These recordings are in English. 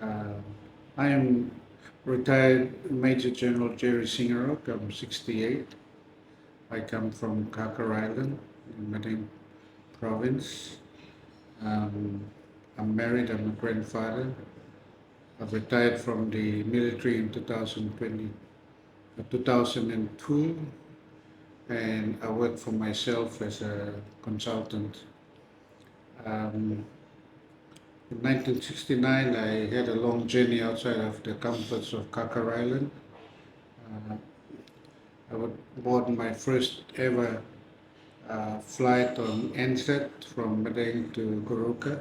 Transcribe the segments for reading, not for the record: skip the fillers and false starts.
Uh, I am retired Major-General Jerry Singirok. I'm 68. I come from Kakar Island in Madang province. Um, I'm married. I'm a grandfather. I've retired from the military in 2002, and I work for myself as a consultant. Um, in 1969, I had a long journey outside of the comforts of Kakar Island. Uh, I would board my first ever flight on NZ from Madang to Goroka.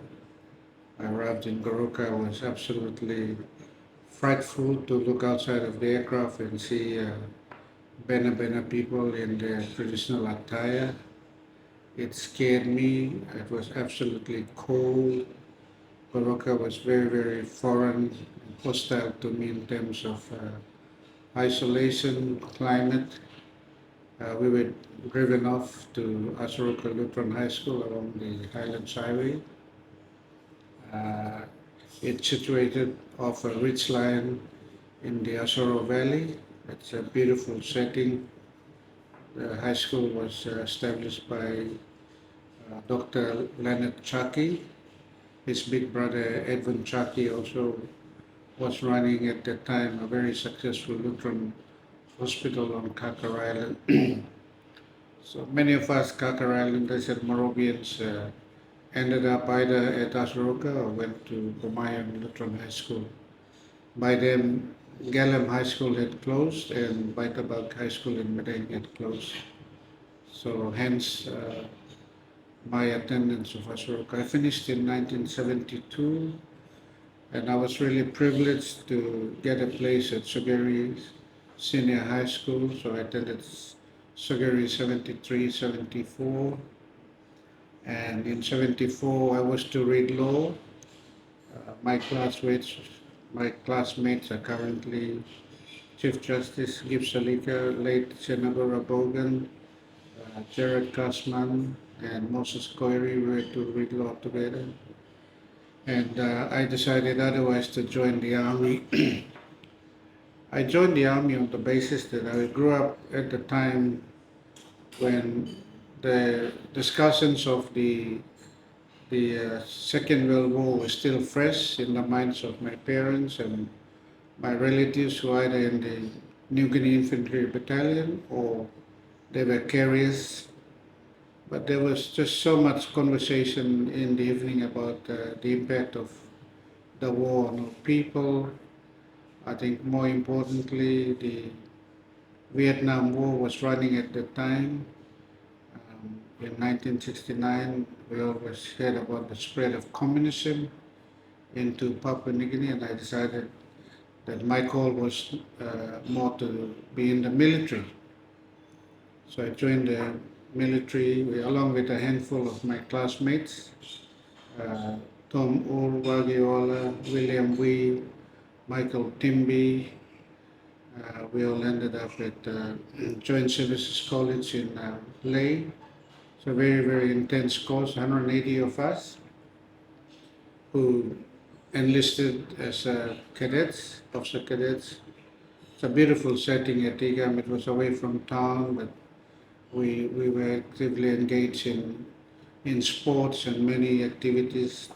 I arrived in Goroka. I was absolutely frightful to look outside of the aircraft and see Bena Bena people in their traditional attire. It scared me. It was absolutely cold. Goroka was very, very foreign and hostile to me in terms of isolation, climate. We were driven off to Asoroka Lutheran High School along the Highlands Highway. Uh, it's situated off a ridge line in the Asoro Valley. It's a beautiful setting. The high school was established by Dr. Leonard Chaki. His big brother Edwin Chaki also was running at that time a very successful Lutheran hospital on Kakar Island. So many of us Kakar Islanders and Moravians ended up either at Asroka or went to Bomayan Lutheran High School. By then, Gallam High School had closed and Baitabag High School in Madang had closed. So hence my attendance of Asroka. I finished in 1972 and I was really privileged to get a place at Sugary Senior High School. So I attended Sugary 73, 74. And in 74, I was to read law. My classmates are currently Chief Justice Gibbs Salika, late Senator Bogan, Jared Kassman, and Moses Koiri were to read law together. And I decided otherwise to join the army. I joined the army on the basis that I grew up at the time when the discussions of the Second World War was still fresh in the minds of my parents and my relatives who were either in the New Guinea Infantry Battalion or they were carriers. But there was just so much conversation in the evening about the impact of the war on our people. I think more importantly, the Vietnam War was running at the time. In 1969, we always heard about the spread of communism into Papua New Guinea, and I decided that my call was more to be in the military. So I joined the military along with a handful of my classmates, uh, Tom Ur, Wagiola, William Wee, Michael Timby. We all ended up at Joint Services College in Leh. So very, very intense course, 180 of us who enlisted as cadets, officer cadets. It's a beautiful setting at Igam. It was away from town, but we were actively engaged in sports and many activities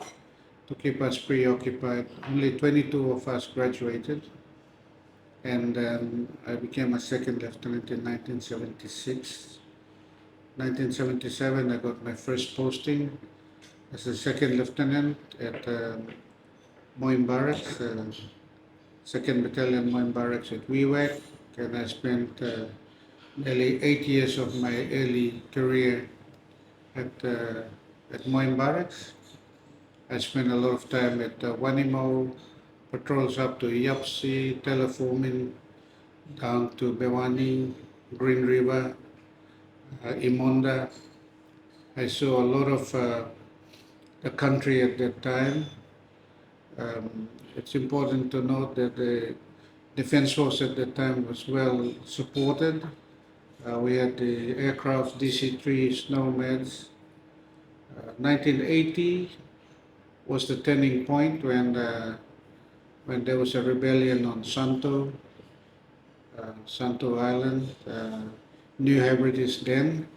to keep us preoccupied. Only 22 of us graduated, and I became a second lieutenant in 1976. 1977, I got my first posting as a second lieutenant at Moim Barracks, 2nd Battalion Moim Barracks at Wewak, and I spent nearly 8 years of my early career at Moim Barracks. I spent a lot of time at Wanimo, patrols up to Yapsi, Telefomin, down to Bewani, Green River, Imonda. I saw a lot of the country at that time. It's important to note that the Defence Force at that time was well supported. We had the aircraft DC-3 Snowmads. 1980 was the turning point when when there was a rebellion on Santo Island. New Hebrides then,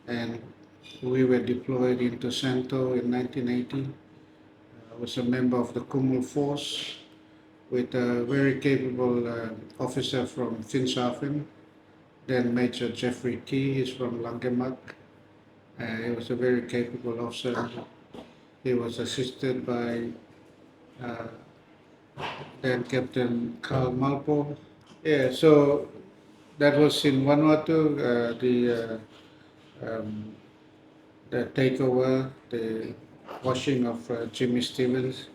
and we were deployed into Santo in 1980. I was a member of the Kumul Force with a very capable officer from Finschhafen, then Major Jeffrey Key, he's from Langemak. He was a very capable officer. He was assisted by uh, then Captain Carl Malpo. Yeah, so that was in Vanuatu, um, the takeover, the washing of Jimmy Stevens,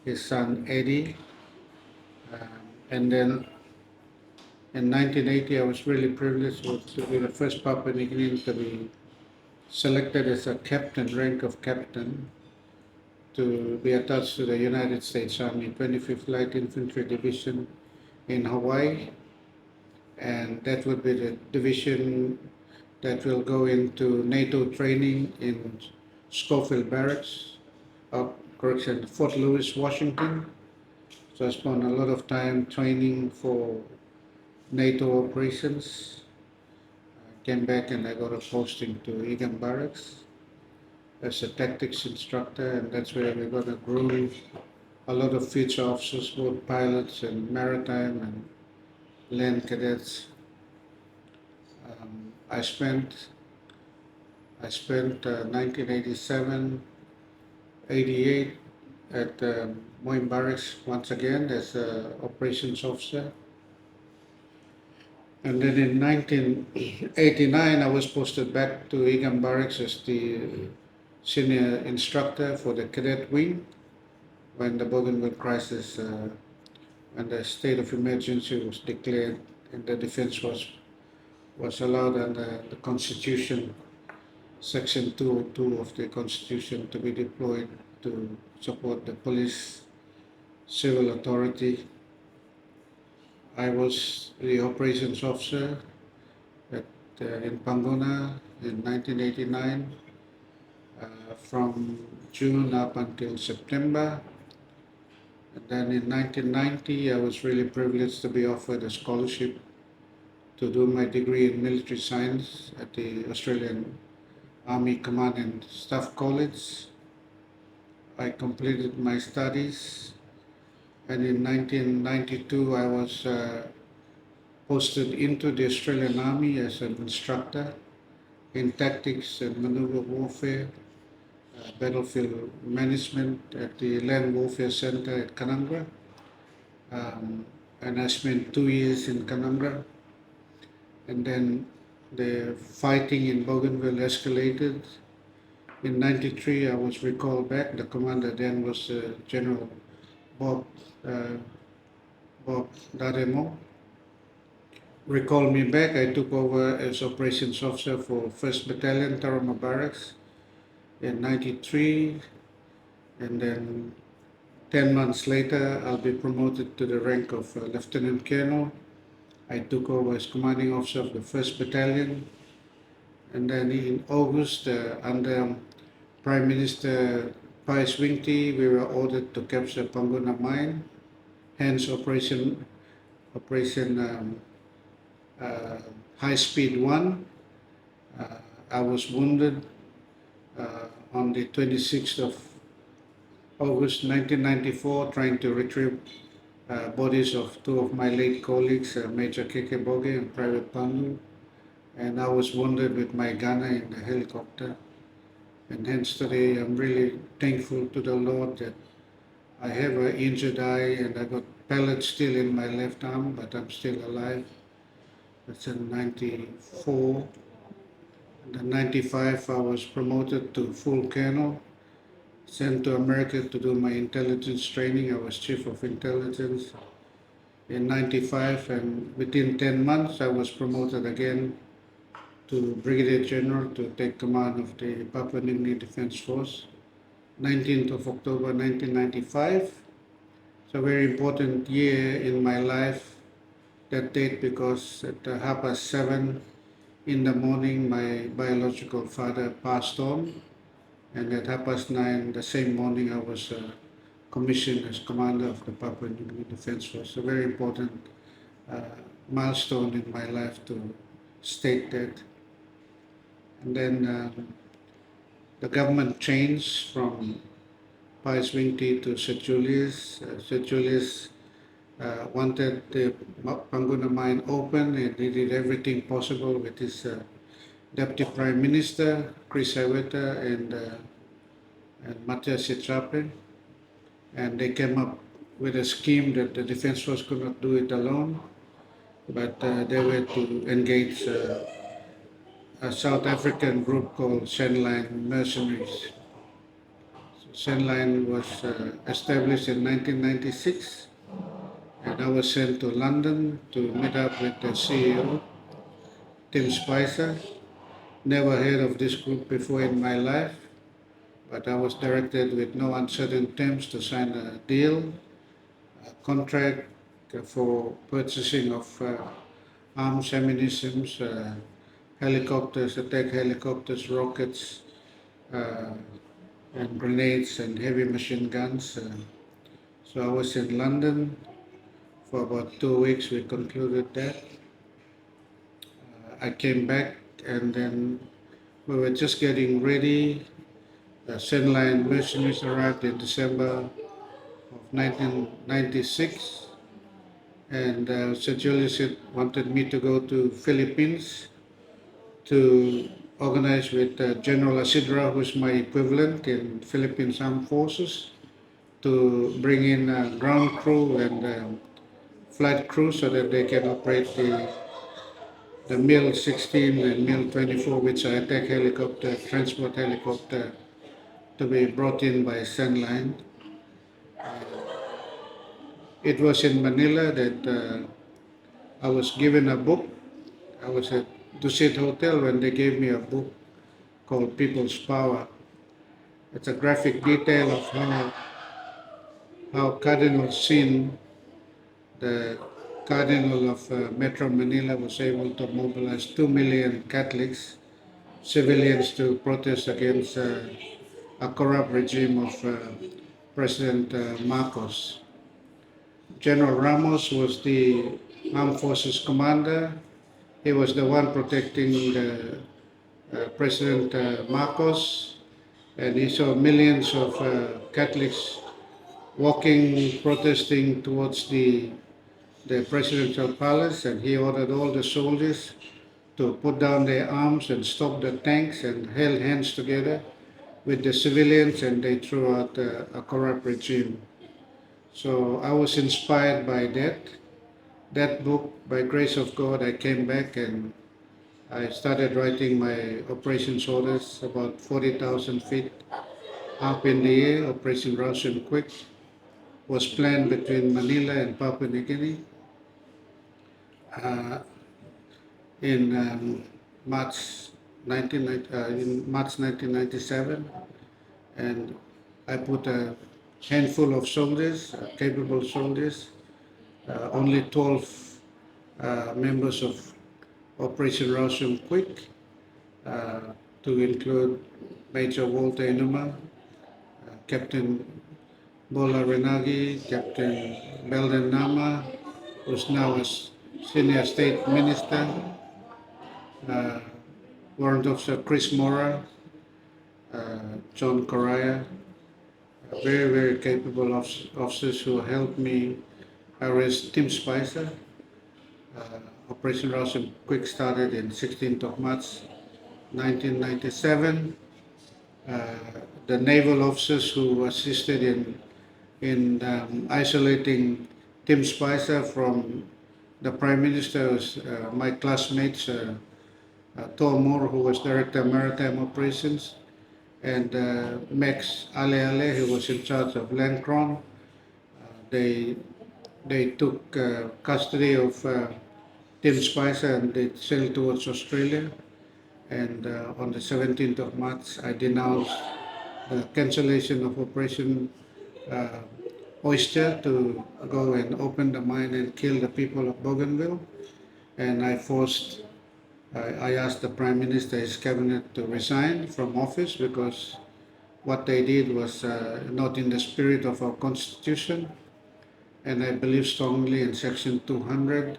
his son Eddie. And then in 1980, I was really privileged to be the first Papua New Guinean to be selected as a captain, rank of captain, to be attached to the United States Army 25th Light Infantry Division in Hawaii. And that would be the division that will go into NATO training in Schofield Barracks, correction, Fort Lewis, Washington. So I spent a lot of time training for NATO operations. I came back and I got a posting to Egan Barracks as a tactics instructor, and that's where we're going to groom a lot of future officers, both pilots and maritime and land cadets. I spent 1987, 88 at Moyne Barracks once again as an operations officer. And then in 1989, I was posted back to Egan Barracks as the senior instructor for the cadet wing when the Bougainville crisis, when the state of emergency was declared and the defense force was allowed under the Constitution, Section 202 of the Constitution, to be deployed to support the police civil authority. I was the operations officer in Panguna in 1989 from June up until September. And then in 1990, I was really privileged to be offered a scholarship to do my degree in military science at the Australian Army Command and Staff College. I completed my studies, and in 1992 I was posted into the Australian Army as an instructor in tactics and maneuver warfare, battlefield management at the Land Warfare Center at Canangra. And I spent 2 years in Canangra, and then the fighting in Bougainville escalated. In 93, I was recalled back. The commander then was General Bob Daremo. Recalled me back. I took over as operations officer for 1st Battalion, Tarama Barracks in 93. And then 10 months later, I'll be promoted to the rank of Lieutenant Colonel. I took over as commanding officer of the 1st Battalion. And then in August, under Prime Minister Pius Wingti, we were ordered to capture Panguna Mine, hence Operation High Speed 1. I was wounded on the 26th of August 1994 trying to retrieve bodies of two of my late colleagues, Major Keke Boge and Private Pandu, and I was wounded with my gunner in the helicopter. And hence today I'm really thankful to the Lord that I have an injured eye and I got pellets still in my left arm, but I'm still alive. That's in 94. And in 95 I was promoted to full colonel, sent to America to do my intelligence training. I was chief of intelligence in 95, and within 10 months I was promoted again to Brigadier General to take command of the Papua New Guinea Defence Force, 19th of October 1995. It's a very important year in my life, that date, because at 7:30 in the morning my biological father passed on, and at 9:30 the same morning I was commissioned as commander of the Papua New Guinea Defence Force. A very important uh, milestone in my life to state that. And then the government changed from Pius Wingti to Sir Julius. Sir Julius wanted the Panguna mine open, and he did everything possible with his Deputy Prime Minister, Chris Iweta, and Matthias Sitrape. And they came up with a scheme that the Defence Force could not do it alone, but they were to engage a South African group called Sandline Mercenaries. So Sandline was established in 1996, and I was sent to London to meet up with the CEO, Tim Spicer. Never heard of this group before in my life, but I was directed with no uncertain terms to sign a deal, a contract for purchasing of arms, ammunition, helicopters, attack helicopters, rockets, uh, and grenades and heavy machine guns. So I was in London for about 2 weeks. We concluded that. I came back, and then we were just getting ready. The Sandline mercenaries arrived in December of 1996, and Sir Julius wanted me to go to Philippines to organize with General Asidra, who's my equivalent in Philippines Armed Forces, to bring in ground crew and flight crew so that they can operate the MiL-16 and MiL-24, which are attack helicopter, transport helicopter, to be brought in by Sandline. It was in Manila that I was given a book. I was at Dusit Hotel when they gave me a book called People's Power. It's a graphic detail of how Cardinal Sin, the Cardinal of Metro Manila, was able to mobilize 2 million Catholics, civilians, to protest against a corrupt regime of President Marcos. General Ramos was the Armed Forces commander. He was the one protecting the President Marcos, and he saw millions of Catholics walking, protesting towards the presidential palace, and he ordered all the soldiers to put down their arms and stop the tanks and held hands together with the civilians, and they threw out a corrupt regime. So I was inspired by that book. By grace of God, I came back and I started writing my operations orders about 40,000 feet up in the air. Operation Rausim Kwik was planned between Manila and Papua New Guinea uh, in March 1997, and I put a handful of soldiers, capable soldiers, only 12 members of Operation Rausim Kwik, to include Major Walter Inuma, Captain Bola Renagi, Captain Belden Nama, who's now a senior state minister, uh, Warrant Officer Chris Mora, John Correa, very, very capable officers who helped me arrest Tim Spicer. Operation Rausim Kwik started in 16th of March 1997. The naval officers who assisted in isolating Tim Spicer from the Prime Minister was my classmates, Thor Moore, who was Director of Maritime Operations, and Max Ale Ale, who was in charge of Landcron. They took custody of Tim Spicer and they sailed towards Australia. And on the 17th of March, I denounced the cancellation of Operation uh, Oyster to go and open the mine and kill the people of Bougainville. And I asked the Prime Minister, his cabinet, to resign from office because what they did was not in the spirit of our Constitution, and I believe strongly in Section 200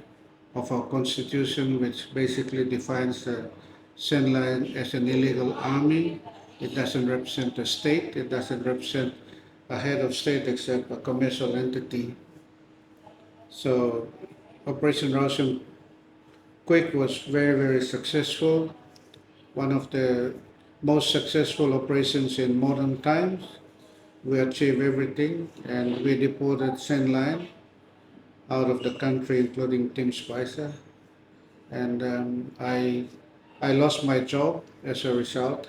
of our Constitution, which basically defines the Sandline as an illegal army. It doesn't represent a state, it doesn't represent a head of state except a commercial entity. So Operation Rausim Kwik was very, very successful, one of the most successful operations in modern times. We achieved everything, and we deported Sandline out of the country, including Tim Spicer. And I lost my job as a result.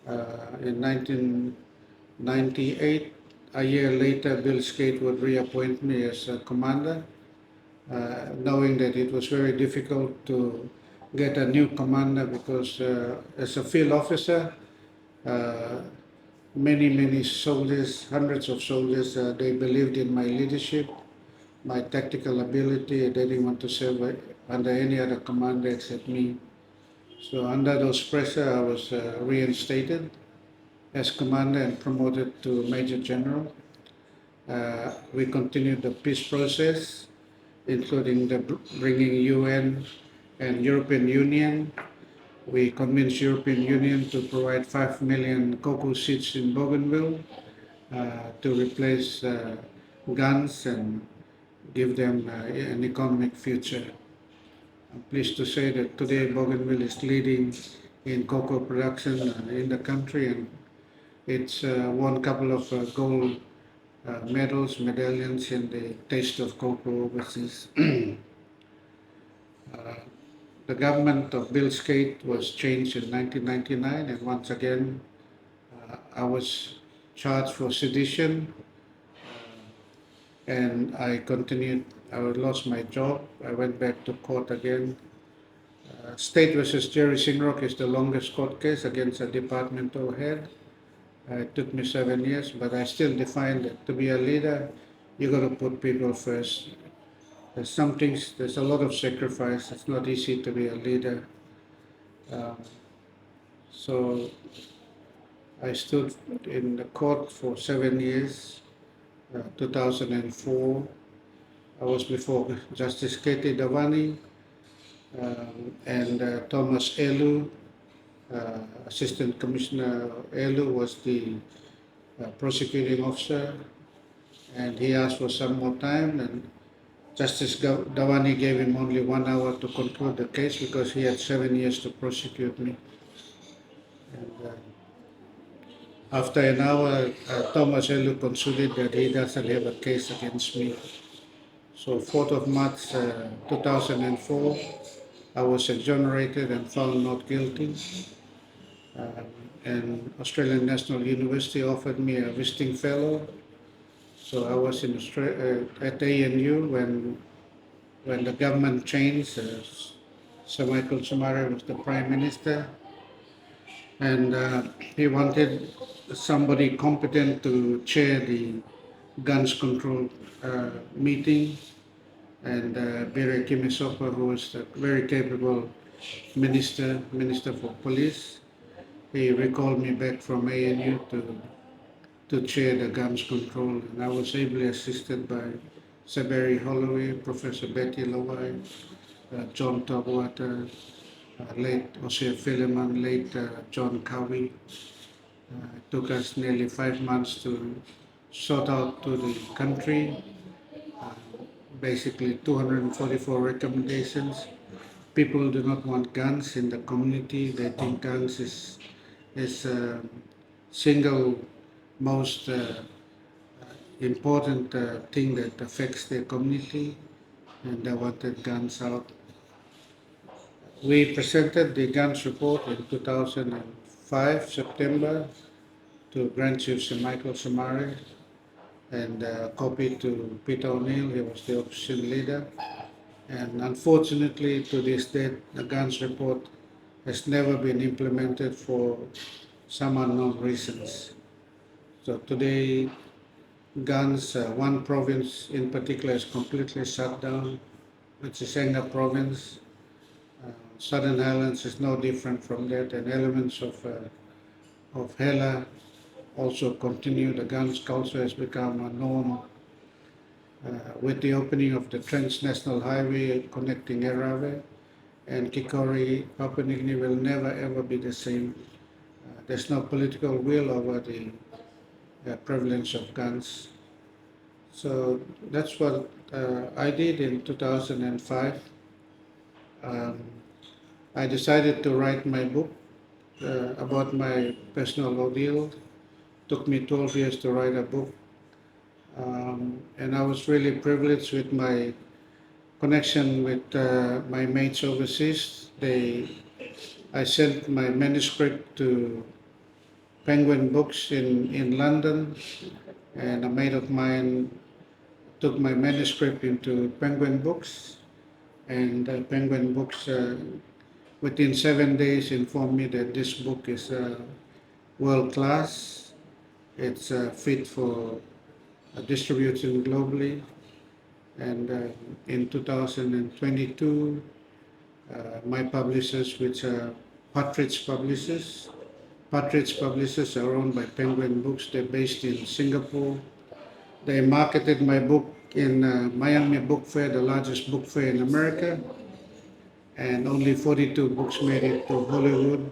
In 1998, a year later, Bill Skate would reappoint me as a commander, knowing that it was very difficult to get a new commander because as a field officer, uh, many soldiers, hundreds of soldiers, they believed in my leadership, my tactical ability. They didn't want to serve under any other commander except me. So under those pressure, I was reinstated as commander and promoted to Major General. We continued the peace process, including the bringing UN and European Union. We convinced European Union to provide 5 million cocoa seeds in Bougainville to replace guns and give them an economic future. I'm pleased to say that today Bougainville is leading in cocoa production in the country, and it's won a couple of gold medallions in the Taste of Cocoa overseas. The government of Bill Skate was changed in 1999, and once again I was charged for sedition, and I continued. I lost my job. I went back to court again. State versus Jerry Singirok is the longest court case against a departmental head. It took me 7 years, but I still define that to be a leader, you got to put people first. There's some things, there's a lot of sacrifice. It's not easy to be a leader. Um, so I stood in the court for 7 years. 2004, I was before Justice Katie Davani and Thomas Elu. Assistant Commissioner Elu was the prosecuting officer, and he asked for some more time, and Justice Davani gave him only 1 hour to conclude the case because he had 7 years to prosecute me. And after an hour, Thomas Elu concluded that he doesn't have a case against me. So 4th of March 2004, I was exonerated and found not guilty. And Australian National University offered me a visiting fellow. So I was in at ANU when the government changed. Sir Michael Somare was the Prime Minister, and he wanted somebody competent to chair the guns control meeting. And Bire Kimisopa, who was a very capable minister for police, he recalled me back from ANU to chair the guns control, and I was ably assisted by Sir Barry Holloway, Professor Betty Lawai, John Togwater, late Osir Philemon, late John Cowie. It took us nearly 5 months to sort out to the country, basically 244 recommendations. People do not want guns in the community. They think guns is single most important thing that affects their community, and they wanted guns out. We presented the guns report in 2005, September, to Grand Chief Sir Michael Somare, and copied to Peter O'Neill. He was the opposition leader. And unfortunately, to this date, the guns report has never been implemented for some unknown reasons. So today, guns, one province in particular is completely shut down, which is Enga province. Southern Highlands is no different from that, and elements of Hela also continue. The guns culture has become a norm with the opening of the transnational highway connecting Erave and Kikori. Papua New Guinea will never ever be the same. There's no political will over the prevalence of guns. So that's what I did in 2005. Um, I decided to write my book about my personal ordeal. Took me 12 years to write a book. And I was really privileged with my connection with my mates overseas. I sent my manuscript to Penguin Books in London, and a mate of mine took my manuscript into Penguin Books, and Penguin Books within 7 days informed me that this book is world class. It's fit for distribution globally, and in 2022, my publishers, which are Partridge Publishers. Partridge Publishers are owned by Penguin Books. They're based in Singapore. They marketed my book in Miami Book Fair, the largest book fair in America, and only 42 books made it to Hollywood,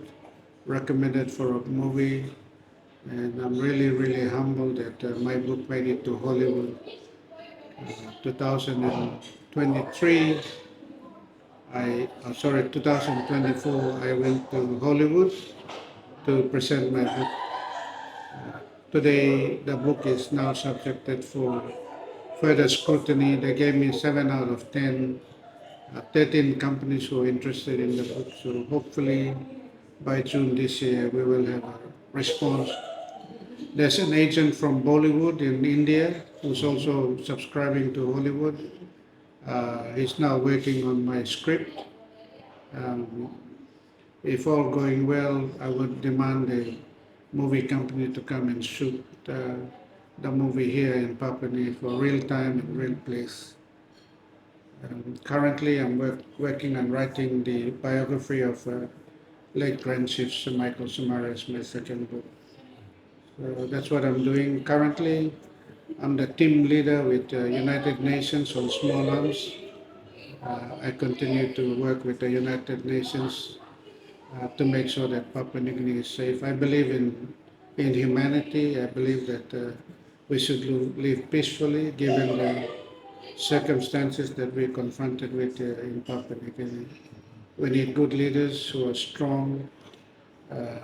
recommended for a movie, and I'm really, really humbled that my book made it to Hollywood. 2023, 2024, I went to Hollywood to present my book. Today, the book is now subjected for further scrutiny. They gave me 7 out of 10, 13 companies who are interested in the book. So hopefully by June this year, we will have a response. There's an agent from Bollywood in India who's also subscribing to Hollywood. He's now working on my script. Um, if all going well, I would demand the movie company to come and shoot the movie here in Papua New Guinea for real time and real place. Currently, I'm working on writing the biography of late Grand Chief Sir Michael Samaras, my second book. So that's what I'm doing currently. I'm the team leader with the United Nations on small arms. I continue to work with the United Nations to make sure that Papua New Guinea is safe. I believe in humanity. I believe that we should live peacefully given the circumstances that we're confronted with in Papua New Guinea. We need good leaders who are strong. Uh,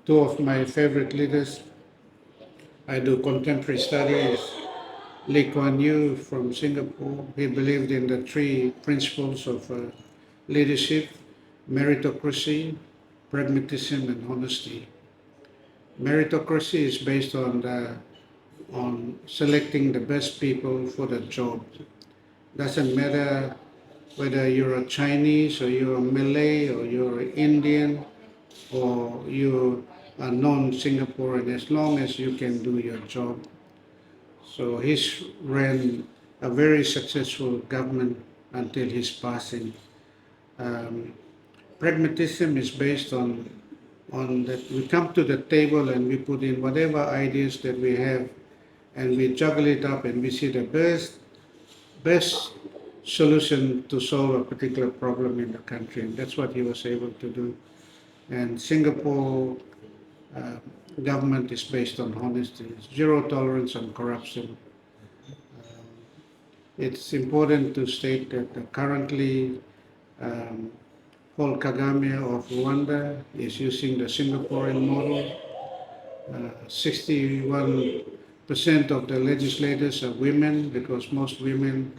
Two of my favorite leaders I do contemporary studies. Lee Kuan Yew from Singapore. He believed in the three principles of leadership: meritocracy, pragmatism, and honesty. Meritocracy is based on selecting the best people for the job. Doesn't matter whether you're a Chinese or you're a Malay or you're an Indian or you're a non-Singaporean, as long as you can do your job. So he ran a very successful government until his passing. Um, Pragmatism is based on that we come to the table and we put in whatever ideas that we have and we juggle it up and we see the best solution to solve a particular problem in the country. And that's what he was able to do. And Singapore uh, government is based on honesty. It's zero tolerance on corruption. It's important to state that currently Paul Kagame of Rwanda is using the Singaporean model. 61% of the legislators are women because most women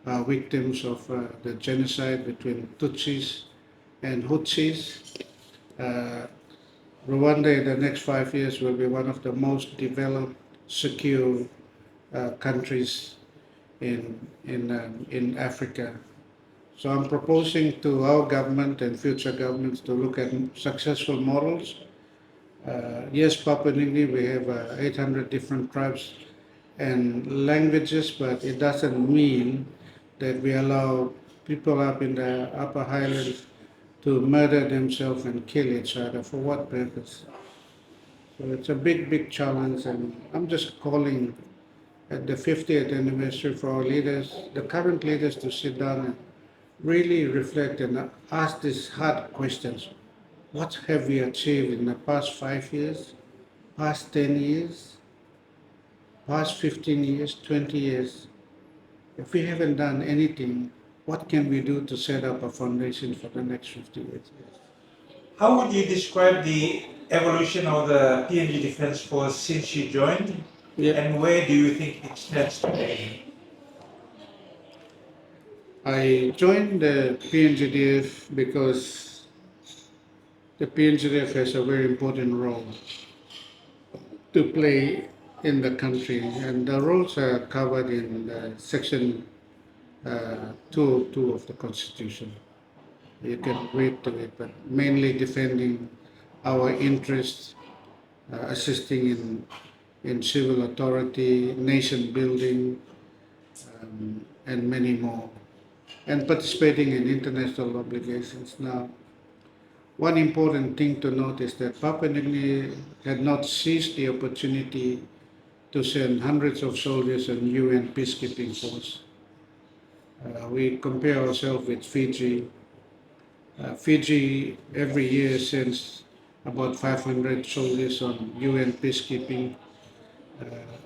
are victims of the genocide between Tutsis and Hutsis. Rwanda in the next 5 years will be one of the most developed, secure countries in Africa. So I'm proposing to our government and future governments to look at successful models. Yes, Papua New Guinea, we have 800 different tribes and languages, but it doesn't mean that we allow people up in the upper highlands to murder themselves and kill each other. For what purpose? So it's a big, big challenge, and I'm just calling at the 50th anniversary for our leaders, the current leaders, to sit down and really reflect and ask these hard questions. What have we achieved in the past 5 years, past 10 years, past 15 years, 20 years? If we haven't done anything, what can we do to set up a foundation for the next 50 years? How would you describe the evolution of the PNG Defence Force since you joined, Yeah, and where do you think it stands today? I joined the PNGDF because the PNGDF has a very important role to play in the country, and the roles are covered in Section 202 of the Constitution. You can read to it, but mainly defending our interests, assisting in civil authority, nation building, and many more, and participating in international obligations. Now, one important thing to note is that Papua New Guinea had not seized the opportunity to send hundreds of soldiers and UN peacekeeping force. We compare ourselves with Fiji. Fiji every year sends about 500 soldiers on UN peacekeeping.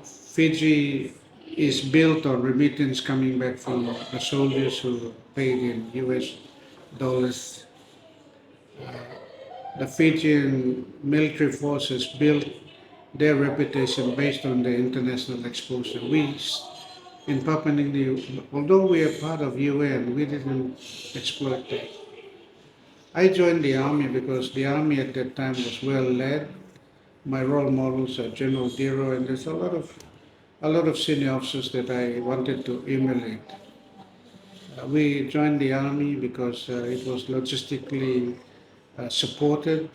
Fiji is built on remittance coming back from the soldiers who paid in US dollars. The Fijian military forces built their reputation based on their international exposure. We, in Papua New Guinea, although we are part of UN, we didn't exploit that. I joined the army because the army at that time was well led. My role models are General Diro, and there's a lot of senior officers that I wanted to emulate. We joined the army because it was logistically supported.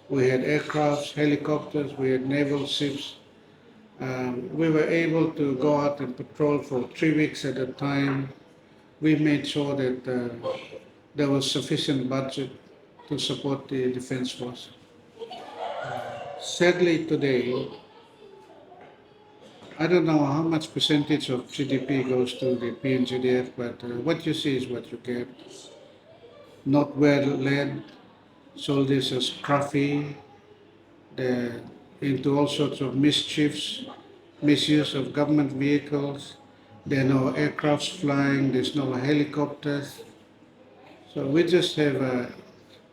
We had aircrafts, helicopters, we had naval ships. We were able to go out and patrol for 3 weeks at a time. We made sure that there was sufficient budget to support the Defence Force. Sadly, today, I don't know how much percentage of GDP goes to the PNGDF, but what you see is what you get. Not well led, soldiers are scruffy, they're into all sorts of mischiefs, misuse of government vehicles. There are no aircrafts flying, there's no helicopters. So we just have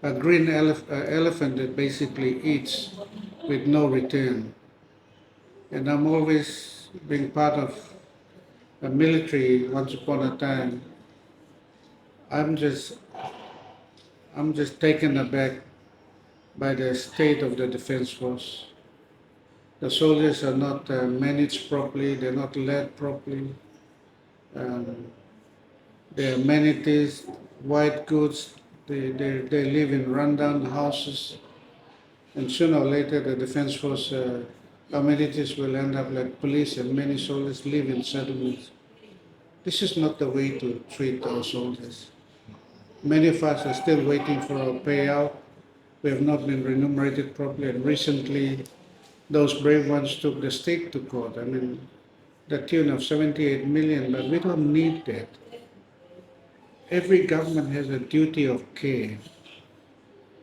a green elephant that basically eats with no return. And I'm always being part of a military once upon a time. I'm just I'm just taken aback by the state of the Defence Force. The soldiers are not managed properly, they're not led properly. Um, their amenities, white goods, they live in rundown houses, and sooner or later the Defence Force amenities will end up like police, and many soldiers live in settlements. This is not the way to treat our soldiers. Many of us are still waiting for our payout. We have not been remunerated properly, and recently those brave ones took the state to court. I mean, the tune of 78 million, but we don't need that. Every government has a duty of care,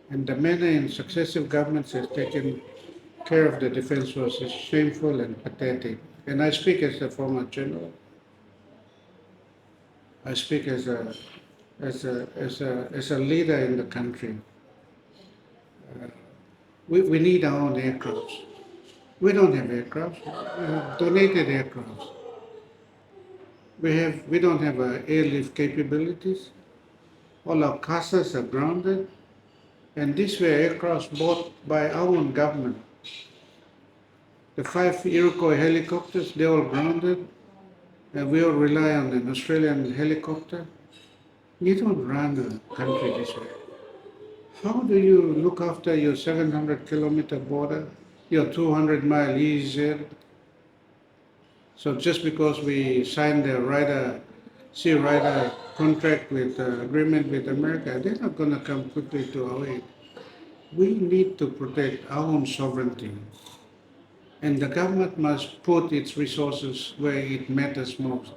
and the manner in successive governments has taken care of the Defence Force is shameful and pathetic. And I speak as a former general. I speak as a leader in the country. We need our own aircrafts. We don't have aircrafts. We have donated aircrafts. We don't have airlift capabilities. All our casters are grounded, and these were aircrafts bought by our own government. The 5 Iroquois helicopters, they're all grounded, and we all rely on an Australian helicopter. You don't run a country this way. How do you look after your 700-kilometer border, your 200-mile EEZ? So just because we signed the Sea Rider contract with agreement with America, they're not going to come quickly to our aid. We need to protect our own sovereignty. And the government must put its resources where it matters most.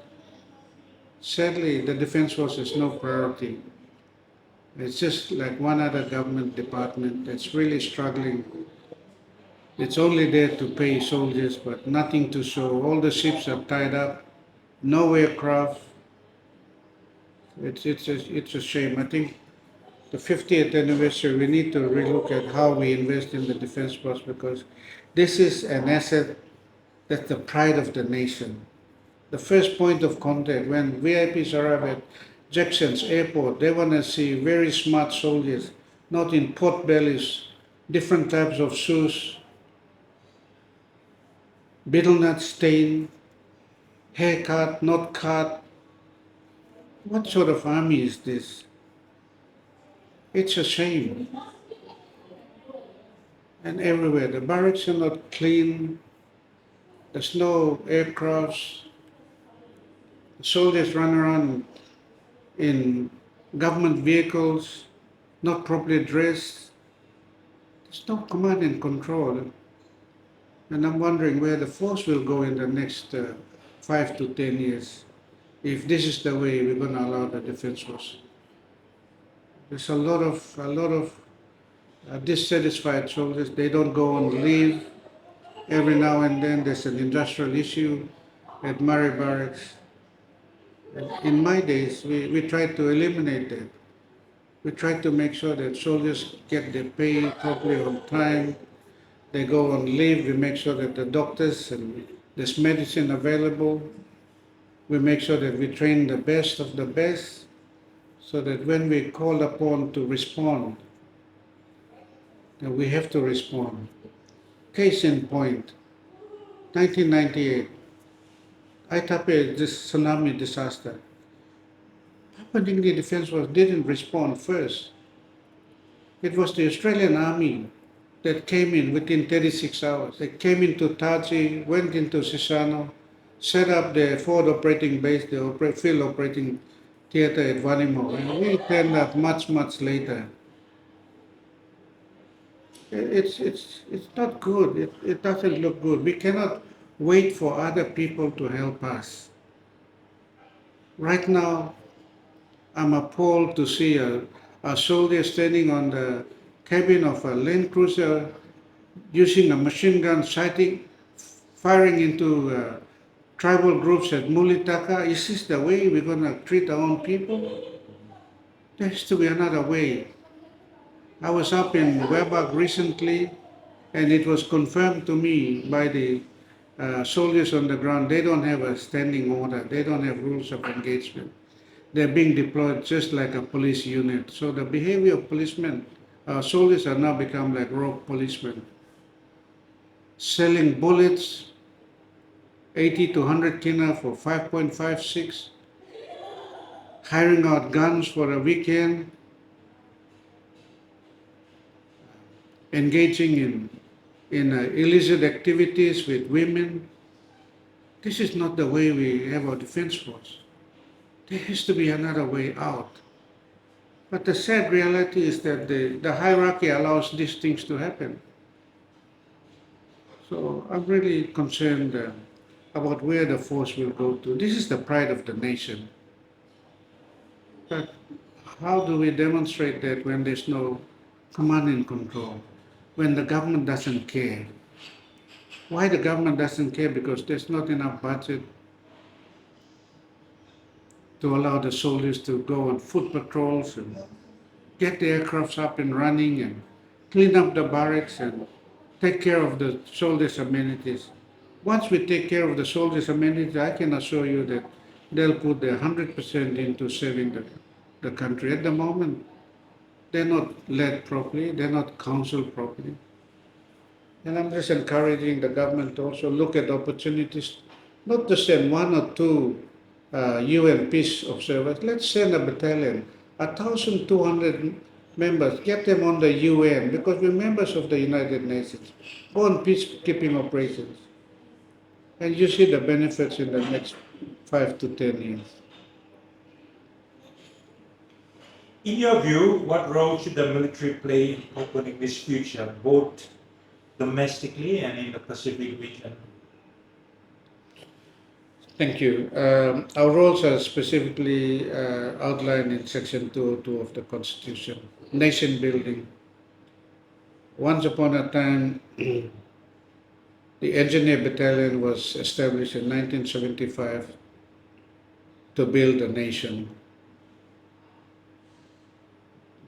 Sadly, the Defense Force is no priority. It's just like one other government department that's really struggling. It's only there to pay soldiers, but nothing to show. All the ships are tied up, no aircraft. It's a shame. I think the 50th anniversary, we need to relook at how we invest in the Defense Force because this is an asset that's the pride of the nation. The first point of contact when VIPs arrive at Jackson's airport, they want to see very smart soldiers, not in pot bellies, different types of shoes, betel nut stain, haircut, not cut. What sort of army is this? It's a shame. And everywhere, the barracks are not clean, there's no aircrafts, soldiers run around in government vehicles, not properly dressed. There's no command and control. And I'm wondering where the force will go in the next 5 to 10 years if this is the way we're going to allow the Defense Force. There's a lot of dissatisfied soldiers. They don't go on leave. Every now and then there's an industrial issue at Murray Barracks. In my days, we tried to eliminate that. We tried to make sure that soldiers get their pay properly on time. They go on leave. We make sure that the doctors and there's medicine available. We make sure that we train the best of the best so that when we're called upon to respond, that we have to respond. Case in point, 1998, Aitape, this tsunami disaster. Papua New Guinea Defence Force didn't respond first. It was the Australian Army that came in within 36 hours. They came into Taji, went into Sisano, set up the forward operating base, the field operating theatre at Vanimo. And we turned up much later. It's not good. It doesn't look good. We cannot wait for other people to help us. Right now, I'm appalled to see a soldier standing on the cabin of a Land Cruiser using a machine gun, firing into tribal groups at Mulitaka. Is this the way we're going to treat our own people? There has to be another way. I was up in Webak recently, and it was confirmed to me by the soldiers on the ground. They don't have a standing order. They don't have rules of engagement. They're being deployed just like a police unit. So the behavior of policemen, soldiers are now become like rogue policemen, selling bullets, 80 to 100 kina for 5.56, hiring out guns for a weekend, engaging in illicit activities with women. This is not the way we have our defense force. There has to be another way out. But the sad reality is that the hierarchy allows these things to happen. So I'm really concerned about where the force will go to. This is the pride of the nation. But how do we demonstrate that when there's no command and control? When the government doesn't care? Why the government doesn't care? Because there's not enough budget to allow the soldiers to go on foot patrols and get the aircrafts up and running and clean up the barracks and take care of the soldiers' amenities. Once we take care of the soldiers' amenities, I can assure you that they'll put their 100% into saving the country. At the moment, they're not led properly, they're not counseled properly. And I'm just encouraging the government to also look at opportunities, not to send one or two UN peace observers. Let's send a battalion, 1,200 members, get them on the UN because we're members of the United Nations. Go on peacekeeping operations. And you see the benefits in the next 5 to 10 years. In your view, what role should the military play in Papua New Guinea's future, both domestically and in the Pacific region? Thank you. Our roles are specifically outlined in Section 202 of the Constitution. Nation building. Once upon a time, the Engineer Battalion was established in 1975 to build a nation,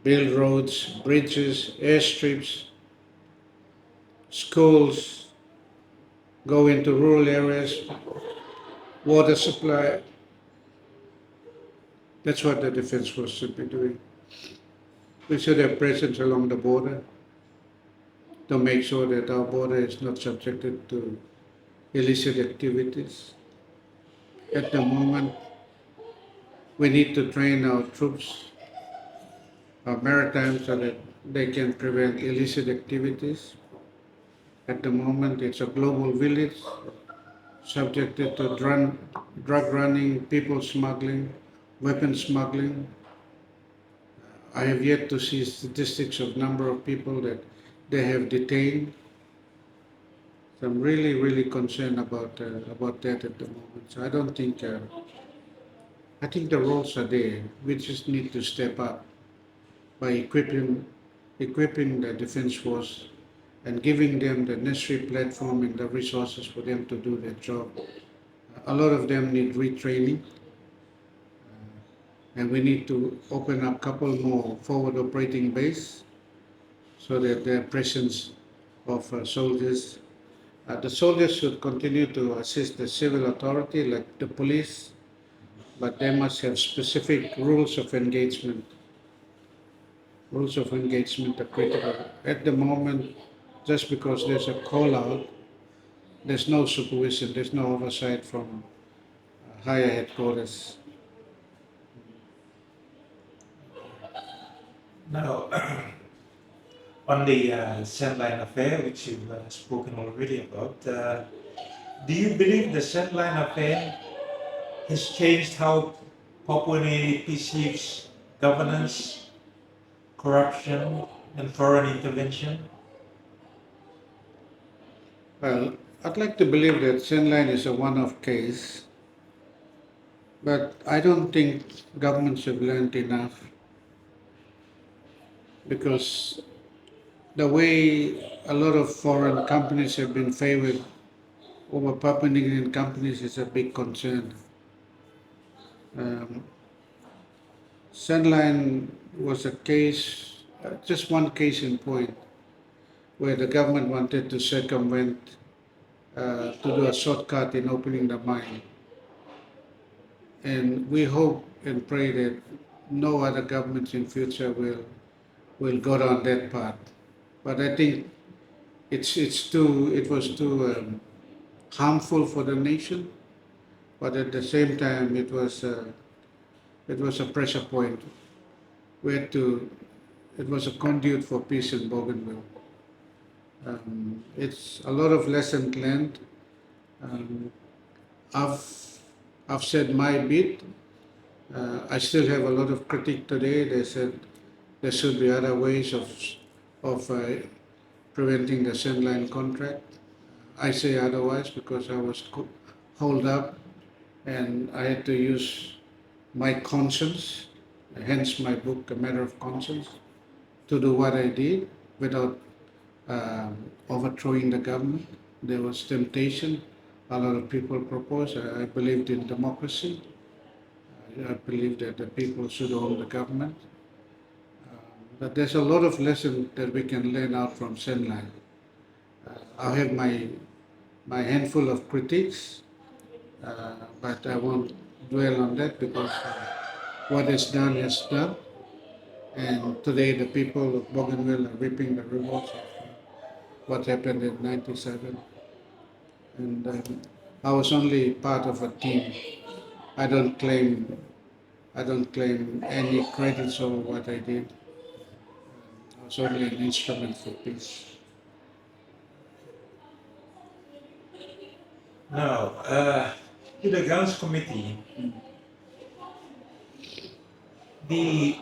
build roads, bridges, airstrips, schools, go into rural areas, water supply. That's what the Defence Force should be doing. We should have presence along the border to make sure that our border is not subjected to illicit activities. At the moment, we need to train our troops, our maritime, so that they can prevent illicit activities. At the moment, it's a global village subjected to drug running, people smuggling, weapon smuggling. I have yet to see statistics of number of people that they have detained. So I'm really, really concerned about that at the moment. So I don't think. I think the roles are there. We just need to step up by equipping the Defence Force and giving them the necessary platform and the resources for them to do their job. A lot of them need retraining, and we need to open up a couple more forward operating base so that their presence of soldiers. The soldiers should continue to assist the civil authority like the police, but they must have specific rules of engagement. Rules of engagement are critical. At the moment, just because there's a call out, there's no supervision, there's no oversight from higher headquarters. Now, on the Sandline affair, which you've spoken already about, do you believe the Sandline affair has changed how Papua New Guinea perceives governance, corruption, and foreign intervention? Well, I'd like to believe that Sandline is a one-off case, but I don't think governments have learned enough because the way a lot of foreign companies have been favored over Papua New Guinean companies is a big concern. Um, Sandline was a case, just one case in point, where the government wanted to circumvent, to do a shortcut in opening the mine. And we hope and pray that no other governments in future will go down that path. But I think it was too harmful for the nation. But at the same time, it was a pressure point. We had to. It was a conduit for peace in Bougainville. It's a lot of lessons learned. Um, I've I've said my bit. I still have a lot of critique today. They said there should be other ways of preventing the Sandline contract. I say otherwise because I was holed up and I had to use my conscience, hence my book, A Matter of Conscience, to do what I did without overthrowing the government. There was temptation. A lot of people proposed. I believed in democracy. I believe that the people should own the government. But there's a lot of lessons that we can learn out from Sandline. I have my handful of critiques, but I won't dwell on that because what is done is done. And today the people of Bougainville are reaping the rewards of what happened in '97. And I was only part of a team. I don't claim I don't claim any credits over what I did. I was only an instrument for peace. Now, to the Grounds Committee, the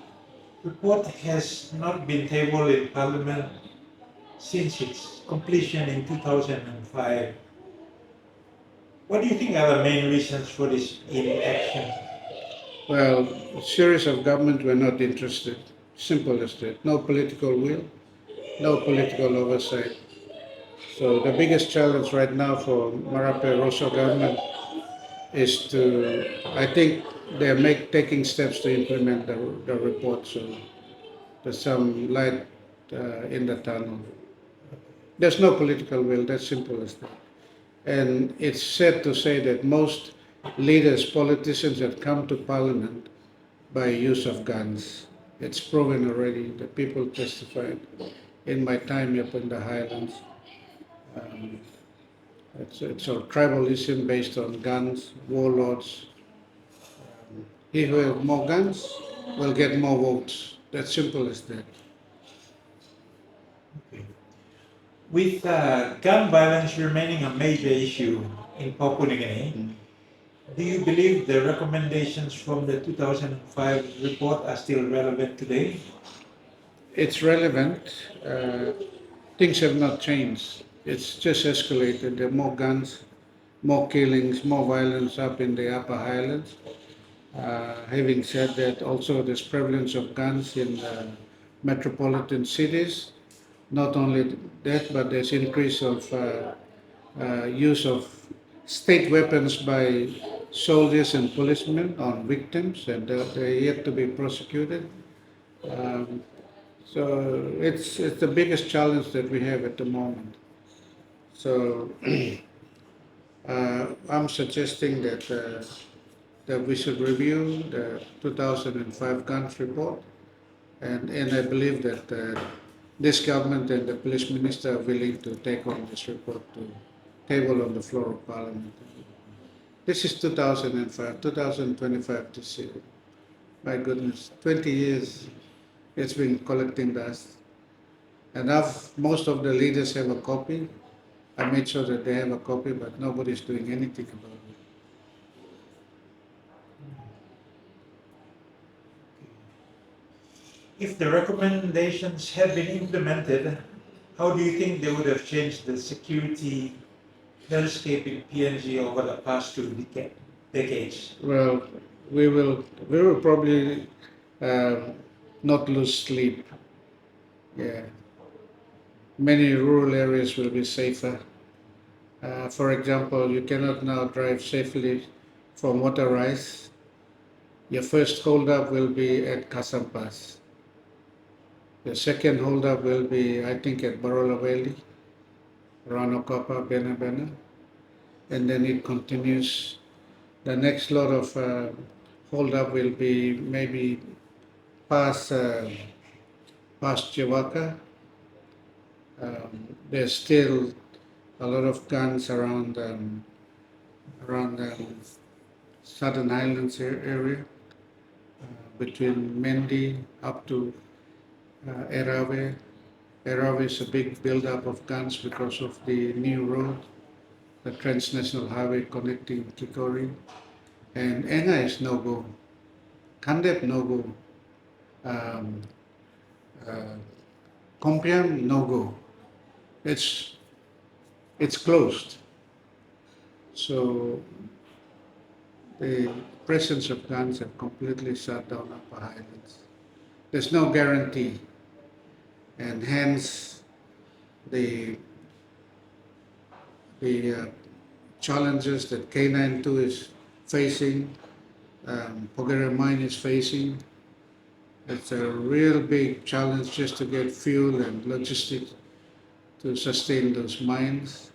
report has not been tabled in Parliament since its completion in 2005. What do you think are the main reasons for this inaction? Well, a series of government were not interested. Simple as that. No political will, no political oversight. So the biggest challenge right now for Marape Rosso government is to, I think they're taking steps to implement the report. So there's some light in the tunnel. There's no political will, that's simple as that. And it's sad to say that most leaders, politicians have come to parliament by use of guns. It's proven already. The people testified in my time up in the highlands. Um, it's a tribalism based on guns, warlords. He who has more guns will get more votes. That's simple as that. Okay. With gun violence remaining a major issue in Papua New Guinea, do you believe the recommendations from the 2005 report are still relevant today? It's relevant. Things have not changed. It's just escalated. There are more guns, more killings, more violence up in the upper highlands. Having said that, also there's prevalence of guns in metropolitan cities. Not only that, but there's increase of use of state weapons by soldiers and policemen on victims, and they're yet to be prosecuted. Um, so it's the biggest challenge that we have at the moment. So I'm suggesting that we should review the 2005 guns report, and I believe that this government and the police minister are willing to take on this report to table on the floor of parliament. This is 2005, 2025 this year. My goodness, 20 years it's been collecting dust. And most of the leaders have a copy. I made sure that they have a copy, but nobody's doing anything about it. If the recommendations had been implemented, how do you think they would have changed the security landscape in PNG over the past decades? Well, we will probably um, not lose sleep. Yeah, many rural areas will be safer. For example, you cannot now drive safely from Waterrise. Your first holdup will be at Kasampas. The second holdup will be, I think, at Barola Valley, Ranokapa, Bena Bena, and then it continues. The next lot of holdup will be maybe past past Chiwaka. There's still a lot of guns around Southern Highlands area, between Mendi up to Erawe. Erawe is a big build-up of guns because of the new road, the transnational highway connecting Kikori. And Enga is no go. Kandep no go. Um, uh, Kompiam no go. It's it's closed. So the presence of guns have completely shut down Upper Highlands. There's no guarantee, and hence the the challenges that K92 is facing, Pogere Mine is facing. It's a real big challenge just to get fuel and logistics to sustain those mines.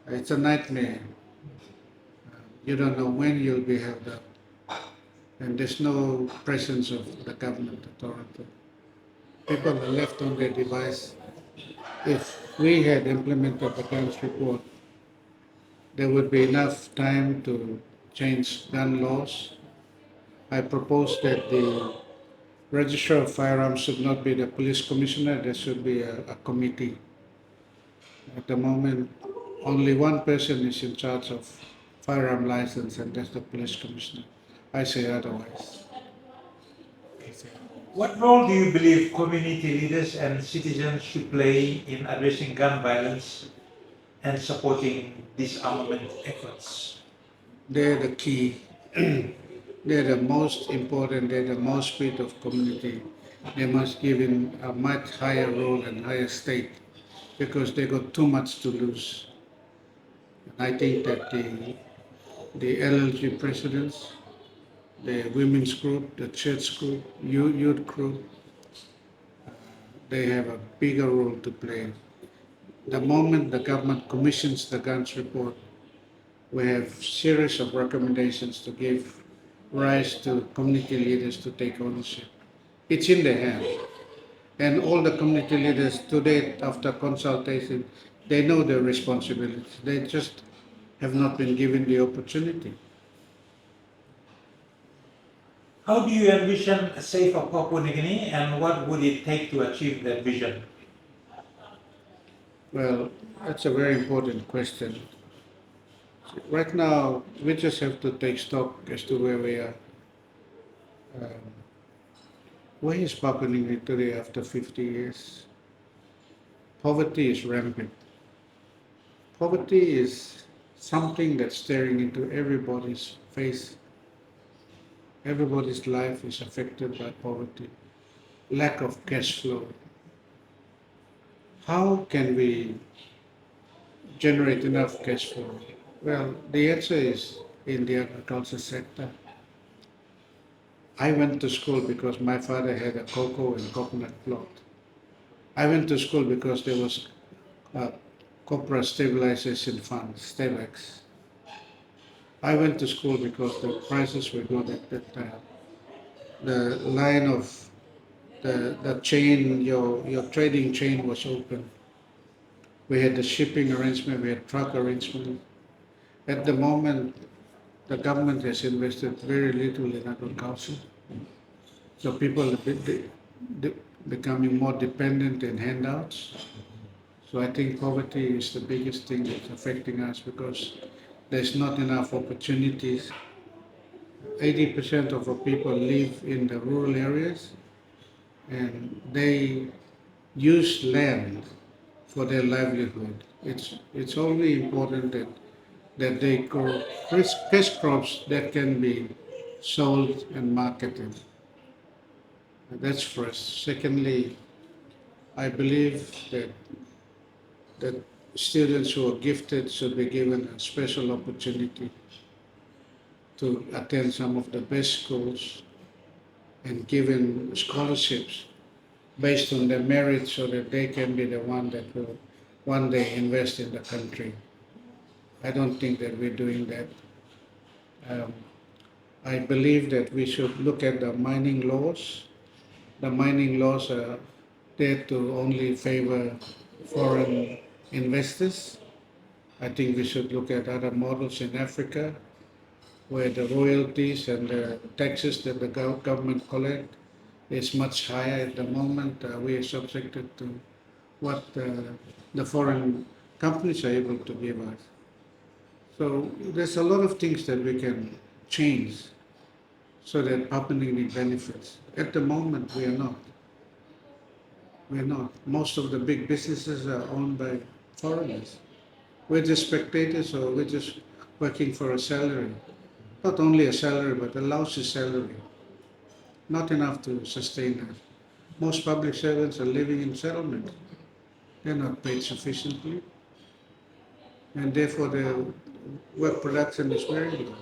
It's a nightmare. You don't know when you'll be held up, and there's no presence of the government authority. People are left on their device. If we had implemented the guns report, there would be enough time to change gun laws. I propose that the registrar of firearms should not be the police commissioner, there should be a committee. At the moment, only one person is in charge of firearm license, and that's the police commissioner. I say otherwise. What role do you believe community leaders and citizens should play in addressing gun violence and supporting disarmament efforts? They're the key. They're the most important, they're the most spirit of community. They must give in a much higher role and higher stake because they got too much to lose. And I think that the LLG presidents, the women's group, the church group, youth group, they have a bigger role to play. The moment the government commissions the guns report, we have series of recommendations to give rise to community leaders to take ownership. It's in their hands. And all the community leaders today, after consultation, they know their responsibilities. They just have not been given the opportunity. How do you envision a safer Papua New Guinea and what would it take to achieve that vision? Well, that's a very important question. Right now, we just have to take stock as to where we are. Um, where is Papua New Guinea today after 50 years? Poverty is rampant. Poverty is something that's staring into everybody's face. Everybody's life is affected by poverty, lack of cash flow. How can we generate enough cash flow? Well, the answer is in the agriculture sector. I went to school because my father had a cocoa and coconut plot. I went to school because there was a copra stabilization fund, STELEX. I went to school because the prices were good at that time. The line of the chain, your trading chain was open. We had the shipping arrangement, we had truck arrangement. At the moment, the government has invested very little in agriculture. So people are becoming more dependent in handouts. So I think poverty is the biggest thing that's affecting us because there's not enough opportunities. 80% of our people live in the rural areas and they use land for their livelihood. It's only important that they grow cash crops that can be sold and marketed. That's first. Secondly, I believe that students who are gifted should be given a special opportunity to attend some of the best schools and given scholarships based on their merit so that they can be the one that will one day invest in the country. I don't think that we're doing that. Um, I believe that we should look at the mining laws. The mining laws are there to only favor foreign investors. I think we should look at other models in Africa where the royalties and the taxes that the government collect is much higher at the moment. We are subjected to what the foreign companies are able to give us. So there's a lot of things that we can change so that Papua New Guinea benefits. At the moment, we are not. We're not. Most of the big businesses are owned by foreigners. We're just spectators or we're just working for a salary. Not only a salary, but a lousy salary. Not enough to sustain us. Most public servants are living in settlements. They're not paid sufficiently, and therefore their work production is very low.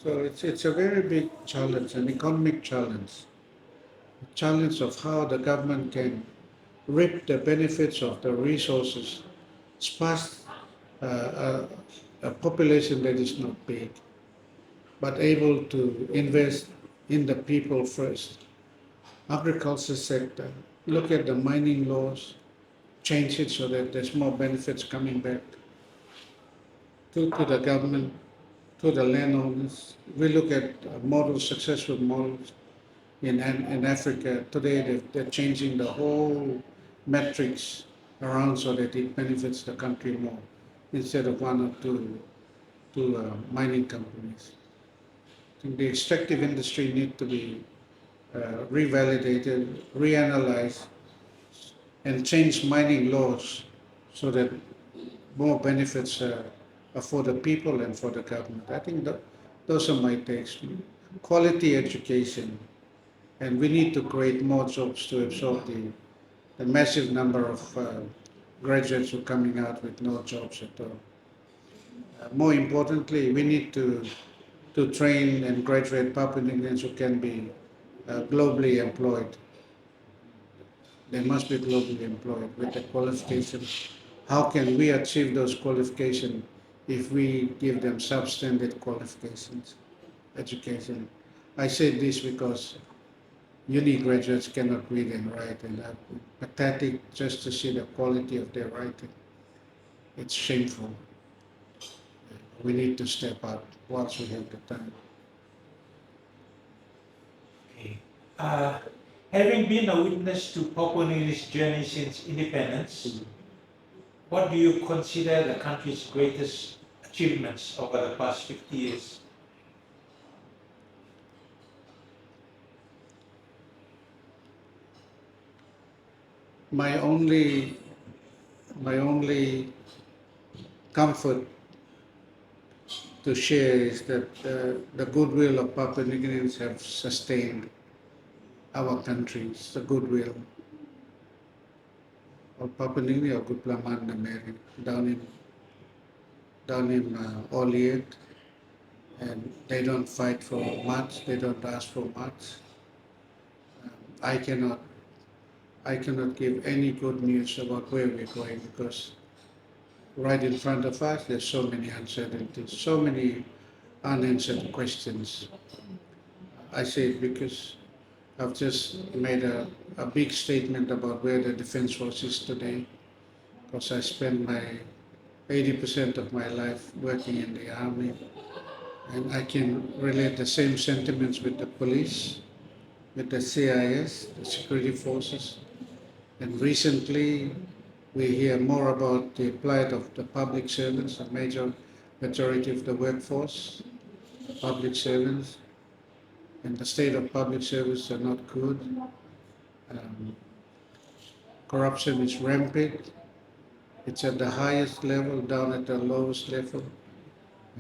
So it's a very big challenge, an economic challenge. A challenge of how the government can reap the benefits of the resources, sparse a population that is not big, but able to invest in the people first. Agriculture sector, look at the mining laws, change it so that there's more benefits coming back to the government, to the landowners. We look at models, successful models in Africa. Today they're changing the whole metrics around so that it benefits the country more instead of one or two mining companies. I think the extractive industry need to be revalidated, reanalyzed, and change mining laws so that more benefits are for the people and for the government. I think those are my takes. Quality education, and we need to create more jobs to absorb the massive number of graduates who are coming out with no jobs at all. More importantly, we need to train and graduate Papua New Guineans who can be globally employed. They must be globally employed with the qualifications. How can we achieve those qualifications if we give them substandard qualifications, education? I say this because uni graduates cannot read and write, and are pathetic just to see the quality of their writing. It's shameful. We need to step up once we have the time. Okay. Uh, Having been a witness to Papua New Guinea's journey since independence, what do you consider the country's greatest achievements over the past 50 years? My only, my only comfort to share is that the goodwill of Papua New Guineans have sustained our country. It's the goodwill of Papua New Guinea or Gutlaman Nameri down in Oliet, and they don't fight for much. They don't ask for much. I cannot I cannot give any good news about where we're going because right in front of us there's so many uncertainties, so many unanswered questions. I say it because I've just made a big statement about where the Defence Force is today because I spent my 80% of my life working in the army, and I can relate the same sentiments with the police, with the CIS, the security forces, and recently we hear more about the plight of the public servants, a majority of the workforce, public servants, and the state of public service are not good. Um, Corruption is rampant. It's at the highest level, down at the lowest level.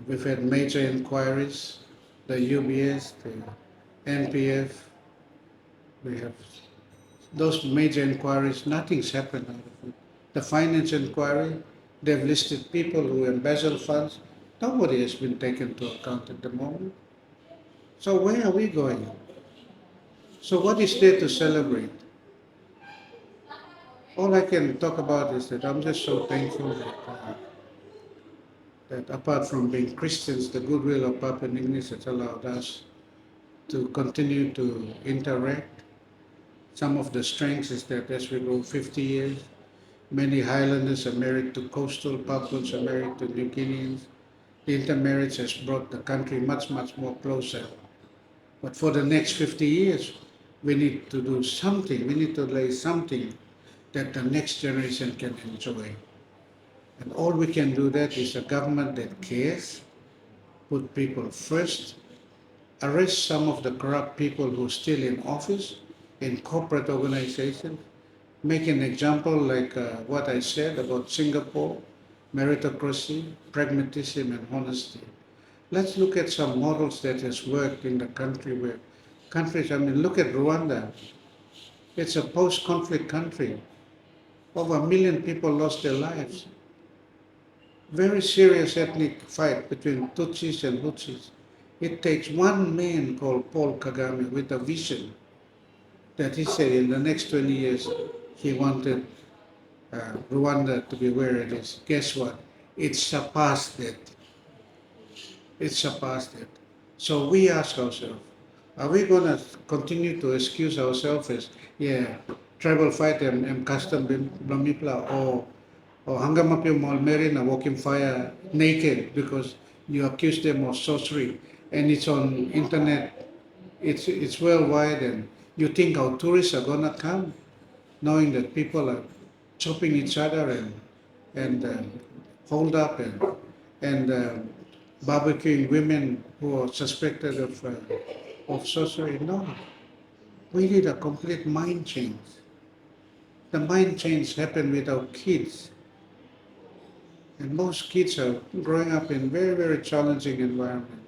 We've had major inquiries, the UBS, the NPF. We have those major inquiries, nothing's happened out of it. The finance inquiry, they've listed people who embezzle funds. Nobody has been taken to account at the moment. So where are we going? So what is there to celebrate? All I can talk about is that I'm just so thankful that apart from being Christians, the goodwill of Papua New Guinea has allowed us to continue to interact. Some of the strengths is that as we go 50 years, many Highlanders are married to coastal Papuans, are married to New Guineans. The intermarriage has brought the country much, much more closer. But for the next 50 years, we need to do something. We need to lay something that the next generation can enjoy. And all we can do that is a government that cares, put people first, arrest some of the corrupt people who are still in office in corporate organizations, make an example like what I said about Singapore, meritocracy, pragmatism, and honesty. Let's look at some models that has worked in the country where countries, I mean, look at Rwanda. It's a post-conflict country. Over 1 million people lost their lives. Very serious ethnic fight between Tutsis and Hutsis. It takes one man called Paul Kagame with a vision that he said in the next 20 years he wanted Rwanda to be where it is. Guess what? It surpassed it. It surpassed it. So we ask ourselves, are we going to continue to excuse ourselves as, yeah, tribal fight and custom blamipla, or hangamapi malmeri na walking fire naked because you accuse them of sorcery and it's on internet, it's worldwide, and you think our tourists are going to come knowing that people are chopping each other and hold up and barbecuing women who are suspected of sorcery. No, We need a complete mind change. The mind change happened with our kids. And most kids are growing up in very, very challenging environment.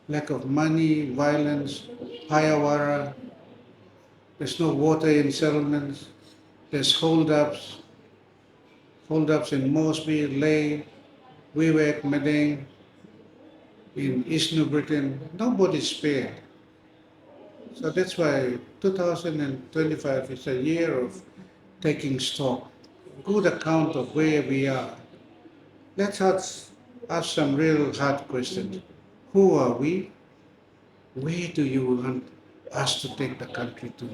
Lack of money, violence, payawara, there's no water in settlements, there's holdups in Mosby, Ley, Wewak, Madang, in East New Britain. Nobody's spared. So that's why 2025 is a year of taking stock, good account of where we are. Let's ask some real hard questions. Who are we? Where do you want us to take the country to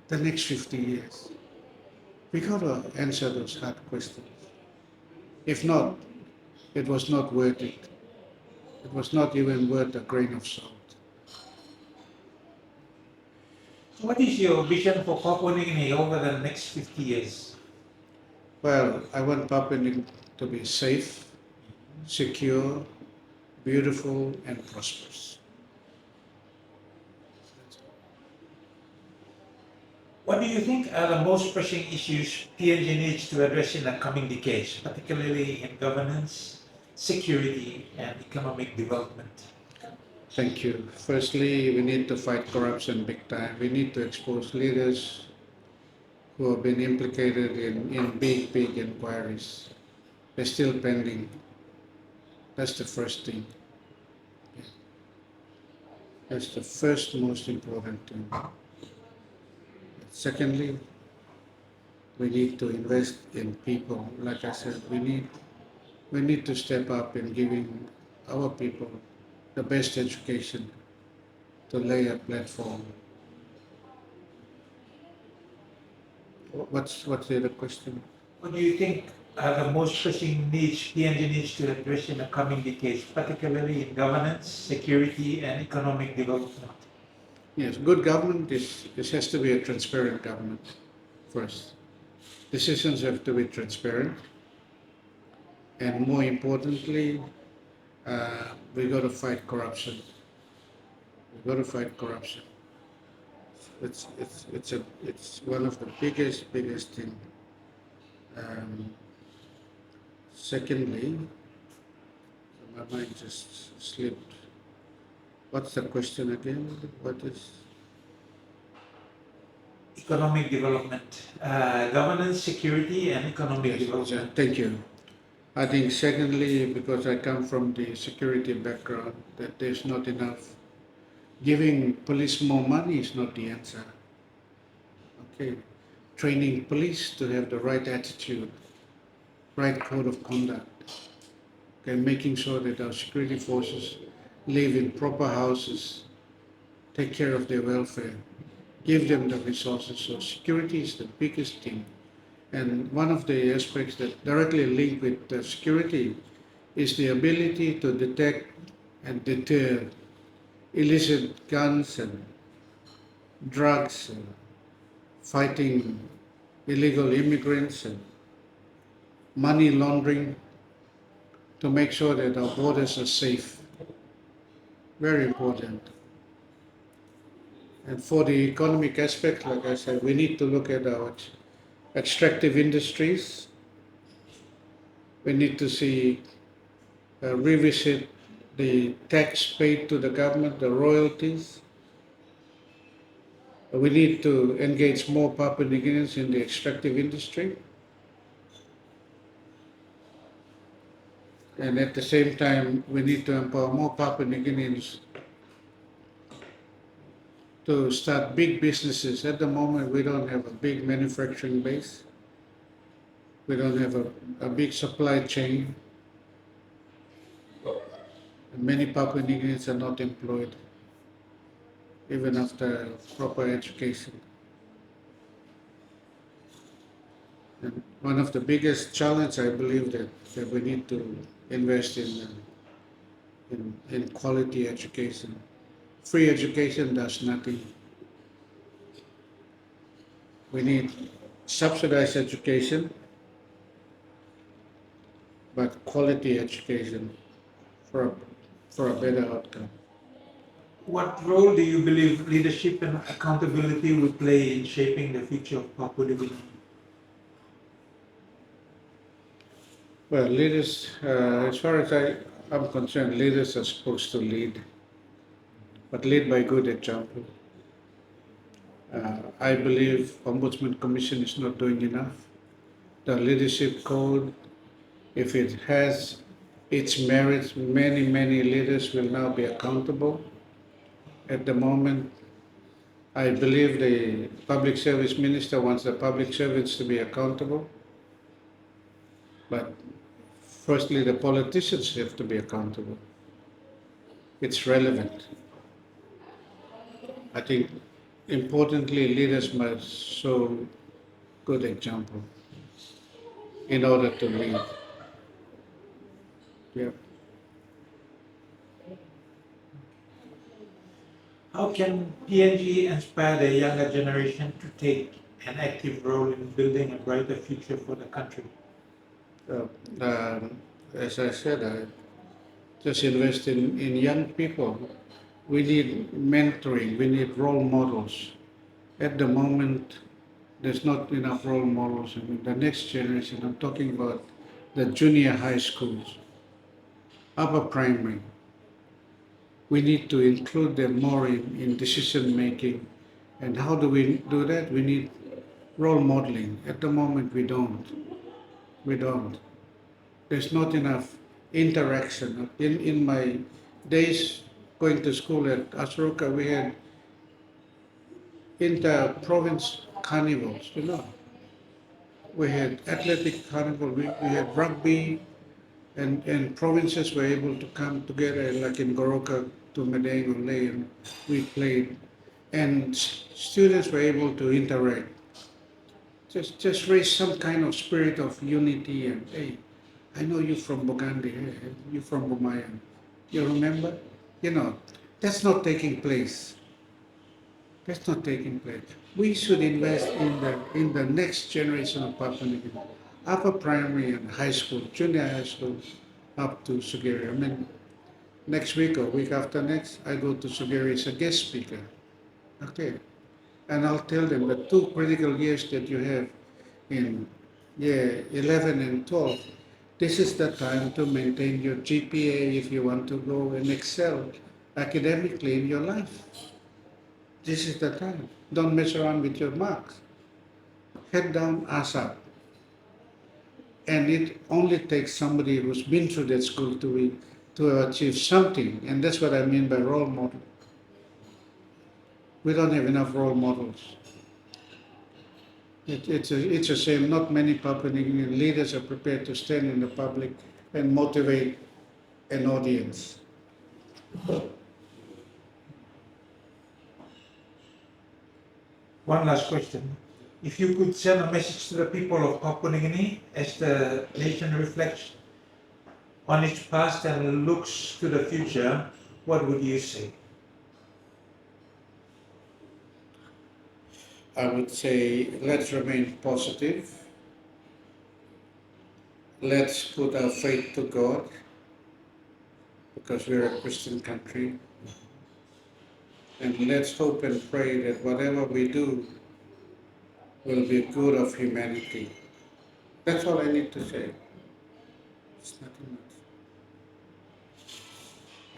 the next 50 years? We got to answer those hard questions. If not, it was not worth it. It was not even worth a grain of salt. What is your vision for Papua New Guinea over the next 50 years? Well, I want Papua New Guinea to be safe, secure, beautiful, and prosperous. What do you think are the most pressing issues PNG needs to address in the coming decades, particularly in governance, security, and economic development? Thank you. Firstly, we need to fight corruption big time. We need to expose leaders who have been implicated in big inquiries. They're still pending. That's the first thing. That's the first most important thing. Secondly, we need to invest in people. Like I said, we need to step up in giving our people the best education to lay a platform. What's the other question? What do you think are the most pressing needs PNG needs to address in the coming decades, particularly in governance, security, and economic development? Yes, good government is this has to be a transparent government first. Decisions have to be transparent, and more importantly, we got to fight corruption. We got to fight corruption. It's one of the biggest thing. Um, Secondly, my mind just slipped. What's the question again? What is? Economic development, governance, security, and economic Yes, development. thank you. I think secondly, because I come from the security background, that there's not enough. Giving police more money is not the answer. Okay, training police to have the right attitude, right code of conduct. Okay, making sure that our security forces live in proper houses, take care of their welfare, give them the resources. So security is the biggest thing. And one of the aspects that directly link with security is the ability to detect and deter illicit guns and drugs, and fighting illegal immigrants and money laundering, to make sure that our borders are safe. Very important. And for the economic aspect, like I said, we need to look at our extractive industries. We need to see, revisit the tax paid to the government, the royalties. We need to engage more Papua New Guineans in the extractive industry. And at the same time, we need to empower more Papua New Guineans to start big businesses. At the moment, we don't have a big manufacturing base. We don't have a big supply chain. And many Papua New Guineans are not employed, even after proper education. And one of the biggest challenge, I believe, that we need to invest in quality education. Free education does nothing. We need subsidized education, but quality education for a, for a better outcome. What role do you believe leadership and accountability will play in shaping the future of Papua New Guinea? Well, leaders, as far as I'm concerned, leaders are supposed to lead, but lead by good example. I believe Ombudsman Commission is not doing enough. The leadership code, if it has its merits, many leaders will now be accountable. At the moment, I believe the public service minister wants the public servants to be accountable, but firstly, the politicians have to be accountable. It's relevant. I think importantly, leaders must show good example in order to lead. Yeah. How can PNG inspire the younger generation to take an active role in building a brighter future for the country? Uh, um, as I said, I just invest in young people. We need mentoring, we need role models. At the moment, there's not enough role models. I mean, the next generation, I'm talking about the junior high schools, upper primary. We need to include them more in decision making. And how do we do that? We need role modeling. At the moment, we don't. We don't. There's not enough interaction. In my days going to school at Asroka, we had inter-province carnivals, you know. We had athletic carnival, we had rugby, and provinces were able to come together, like in Goroka to Medang or Ley, and we played. And students were able to interact. Just raise some kind of spirit of unity and, hey, I know you from Bugandi, hey, you from Bumayan. You remember? You know, that's not taking place. That's not taking place. We should invest in the next generation of Papua New Guinea, upper primary and high school, junior high school, up to Sugiri. I mean, next week or week after next, I go to Sugiri as a guest speaker. Okay, and I'll tell them the two critical years that you have in year 11 and 12. This is the time to maintain your GPA if you want to go and excel academically in your life. This is the time. Don't mess around with your marks. Head down, ass up. And it only takes somebody who's been through that school to achieve something. And that's what I mean by role model. We don't have enough role models. It's a shame not many Papua New Guinean leaders are prepared to stand in the public and motivate an audience. One last question. If you could send a message to the people of Papua New Guinea as the nation reflects on its past and looks to the future, what would you say? I would say let's remain positive. Let's put our faith to God because we're a Christian country. And let's hope and pray that whatever we do will be good of humanity. That's all I need to say. It's nothing much.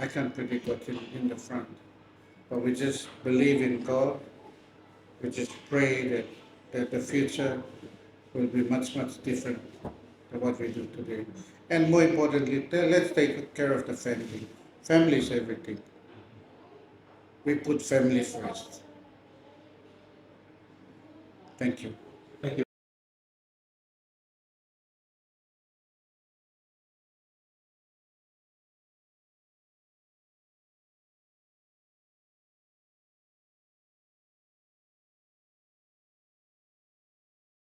I can't predict what's in the front, but we just believe in God. We just pray that the future will be much different than what we do today. And more importantly, let's take care of the family. Family is everything. We put family first. Thank you.